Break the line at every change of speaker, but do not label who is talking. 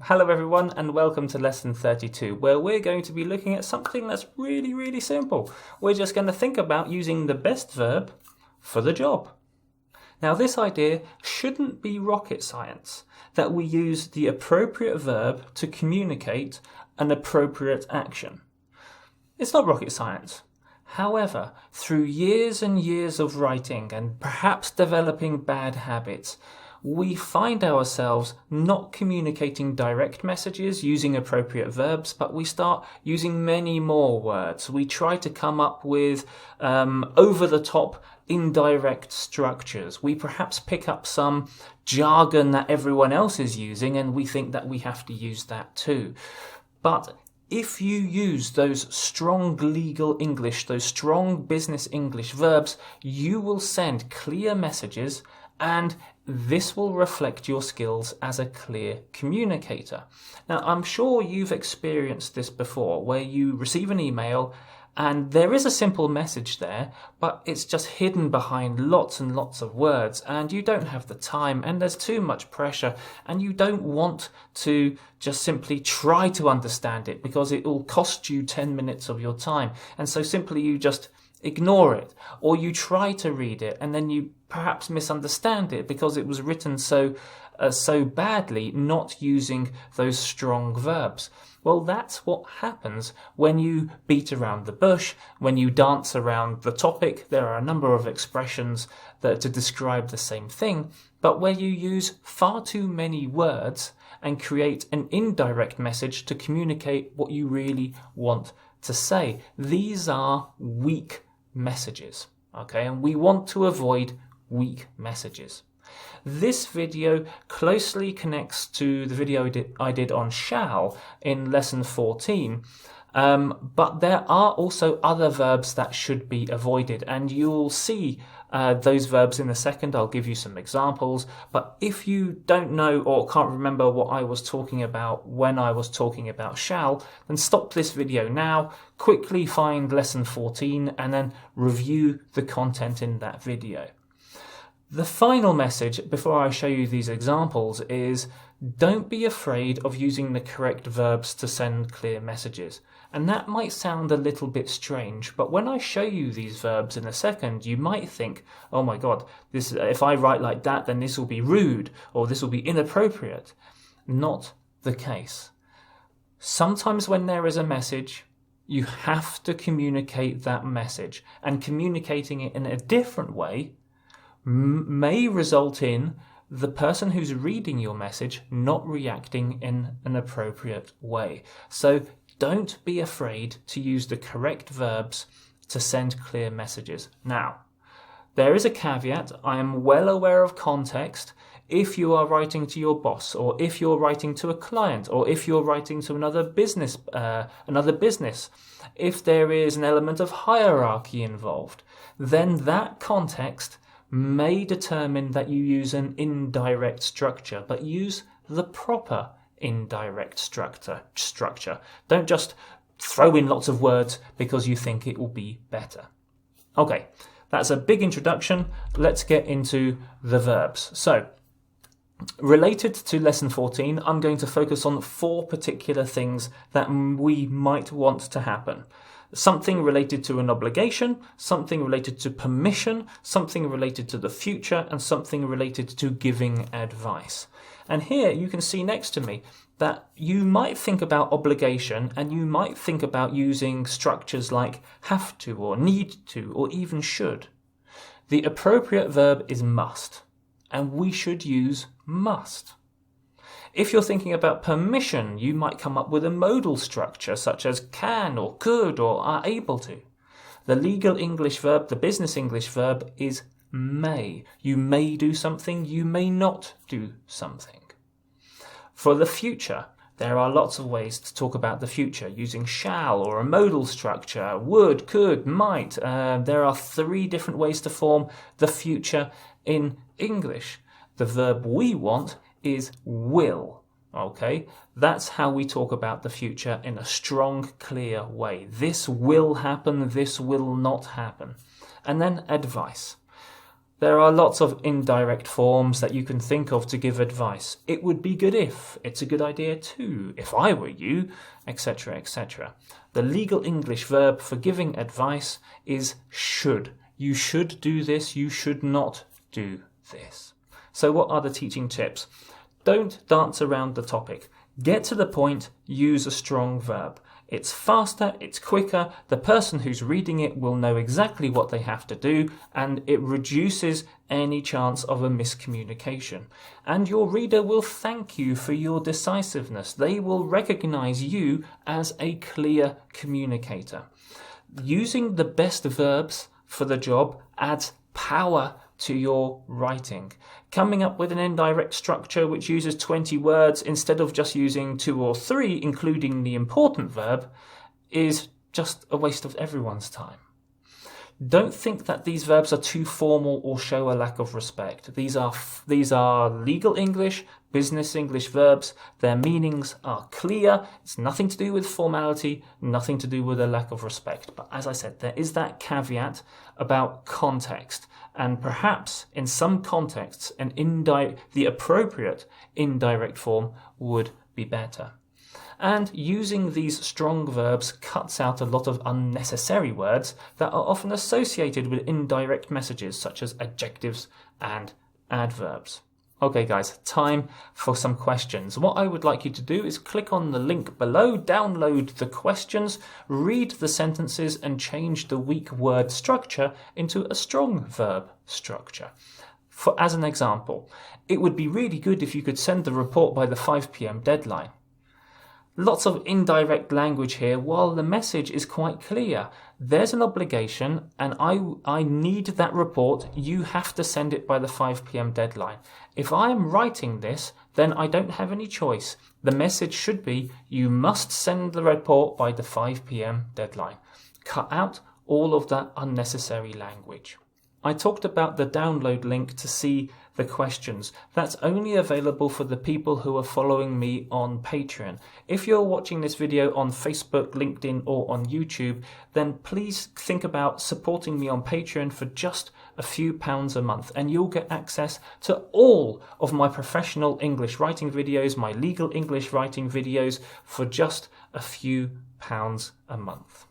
Hello everyone and welcome to lesson 32, where we're going to be looking at something that's really simple. We're just going to think about using the best verb for the job. Now this idea shouldn't be rocket science, that we use the appropriate verb to communicate an appropriate action. It's not rocket science. However, through years and years of writing and perhaps developing bad habits, we find ourselves not communicating direct messages using appropriate verbs, but we start using many more words. We try to come up with over-the-top indirect structures. We perhaps pick up some jargon that everyone else is using and we think that we have to use that too. But if you use those strong legal English, those strong business English verbs, you will send clear messages, and this will reflect your skills as a clear communicator. Now, I'm sure you've experienced this before, where you receive an email and there is a simple message there, but it's just hidden behind lots and lots of words, and you don't have the time, and there's too much pressure, and you don't want to just simply try to understand it because it will cost you 10 minutes of your time. And so simply you just ignore it, or you try to read it and then you perhaps misunderstand it because it was written so badly, not using those strong verbs. Well, that's what happens when you beat around the bush, when you dance around the topic. There are a number of expressions that to describe the same thing, but where you use far too many words and create an indirect message to communicate what you really want to say. These are weak messages, okay? And we want to avoid weak messages. This video closely connects to the video I did on shall in lesson 14, but there are also other verbs that should be avoided, and you'll see those verbs in a second. I'll give you some examples, but if you don't know or can't remember what I was talking about when I was talking about shall, then stop this video now, quickly find lesson 14 and then review the content in that video. The final message before I show you these examples is don't be afraid of using the correct verbs to send clear messages. And that might sound a little bit strange, but when I show you these verbs in a second, you might think, oh my God, if I write like that, then this will be rude or this will be inappropriate. Not the case. Sometimes when there is a message, you have to communicate that message, and communicating it in a different way may result in the person who's reading your message not reacting in an appropriate way. So don't be afraid to use the correct verbs to send clear messages. Now, there is a caveat. I am well aware of context. If you are writing to your boss, or if you're writing to a client, or if you're writing to another business, if there is an element of hierarchy involved, then that context may determine that you use an indirect structure, but use the proper indirect structure. Don't just throw in lots of words because you think it will be better. Okay, that's a big introduction. Let's get into the verbs. So, related to lesson 14, I'm going to focus on 4 particular things that we might want to happen. Something related to an obligation, something related to permission, something related to the future, and something related to giving advice. And here you can see next to me that you might think about obligation, and you might think about using structures like have to or need to or even should. The appropriate verb is must, and we should use must. If you're thinking about permission, you might come up with a modal structure such as can or could or are able to. The legal English verb, the business English verb, is may. You may do something, you may not do something. For the future, there are lots of ways to talk about the future using shall or a modal structure, would, could, might. There are 3 different ways to form the future in English. The verb we want is will, okay? That's how we talk about the future in a strong, clear way. This will happen, this will not happen. And then advice. There are lots of indirect forms that you can think of to give advice. It would be good if, it's a good idea too, if I were you, etc., etc. The legal English verb for giving advice is should. You should do this, you should not do this. So what are the teaching tips? Don't dance around the topic. Get to the point, use a strong verb. It's faster, it's quicker, the person who's reading it will know exactly what they have to do, and it reduces any chance of a miscommunication. And your reader will thank you for your decisiveness. They will recognize you as a clear communicator. Using the best verbs for the job adds power to your writing. Coming up with an indirect structure which uses 20 words instead of just using 2 or 3, including the important verb, is just a waste of everyone's time. Don't think that these verbs are too formal or show a lack of respect. These are legal English, business English verbs. Their meanings are clear. It's nothing to do with formality, nothing to do with a lack of respect. But as I said, there is that caveat about context. And perhaps in some contexts, the appropriate indirect form would be better. And using these strong verbs cuts out a lot of unnecessary words that are often associated with indirect messages, such as adjectives and adverbs. Okay guys, time for some questions. What I would like you to do is click on the link below, download the questions, read the sentences and change the weak word structure into a strong verb structure. As an example, it would be really good if you could send the report by the 5 p.m. deadline. Lots of indirect language here while the message is quite clear. There's an obligation and I need that report. You have to send it by the 5 p.m. deadline. If I am writing this, then I don't have any choice. The message should be, you must send the report by the 5 p.m. deadline. Cut out all of that unnecessary language. I talked about the download link to see the questions. That's only available for the people who are following me on Patreon. If you're watching this video on Facebook, LinkedIn or on YouTube, then please think about supporting me on Patreon for just a few pounds a month and you'll get access to all of my professional English writing videos, my legal English writing videos for just a few pounds a month.